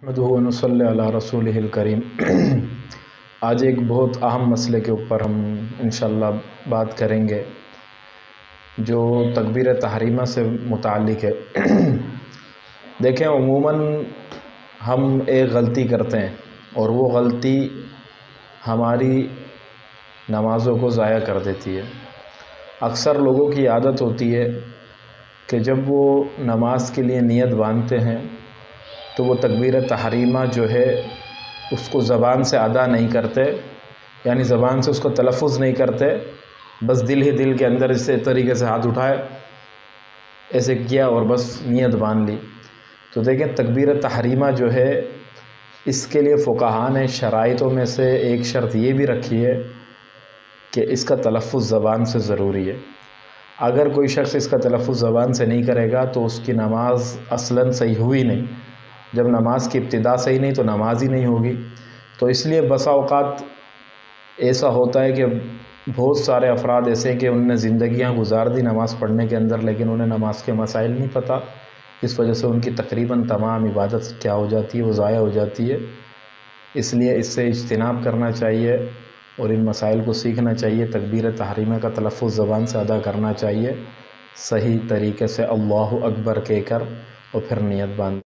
نحمدہ و نصلی علی رسولہ الکریم۔ آج ایک بہت اہم مسئلے کے اوپر ہم انشاءاللہ بات کریں گے جو تکبیر تحریمہ سے متعلق ہے۔ دیکھیں، عموماً ہم ایک غلطی کرتے ہیں اور وہ غلطی ہماری نمازوں کو ضائع کر دیتی ہے۔ اکثر لوگوں کی عادت ہوتی ہے کہ جب وہ نماز کے لیے نیت باندھتے ہیں تو وہ تکبیر تحریمہ جو ہے اس کو زبان سے ادا نہیں کرتے، یعنی زبان سے اس کو تلفظ نہیں کرتے، بس دل ہی دل کے اندر اس طریقے سے ہاتھ اٹھائے، ایسے کیا اور بس نیت باندھ لی۔ تو دیکھیں، تکبیر تحریمہ جو ہے اس کے لیے فقہاء نے شرائطوں میں سے ایک شرط یہ بھی رکھی ہے کہ اس کا تلفظ زبان سے ضروری ہے۔ اگر کوئی شخص اس کا تلفظ زبان سے نہیں کرے گا تو اس کی نماز اصلاً صحیح ہوئی نہیں۔ جب نماز کی ابتدا صحیح نہیں تو نماز ہی نہیں ہوگی۔ تو اس لیے بسا اوقات ایسا ہوتا ہے کہ بہت سارے افراد ایسے ہیں کہ انہوں نے زندگیاں گزار دی نماز پڑھنے کے اندر، لیکن انہیں نماز کے مسائل نہیں پتہ، اس وجہ سے ان کی تقریباً تمام عبادت کیا ہو جاتی ہے، وہ ضائع ہو جاتی ہے۔ اس لیے اس سے اجتناب کرنا چاہیے اور ان مسائل کو سیکھنا چاہیے۔ تکبیر تحریمہ کا تلفظ زبان سے ادا کرنا چاہیے، صحیح طریقے سے اللہ اکبر کہہ کر، اور پھر نیت باندھ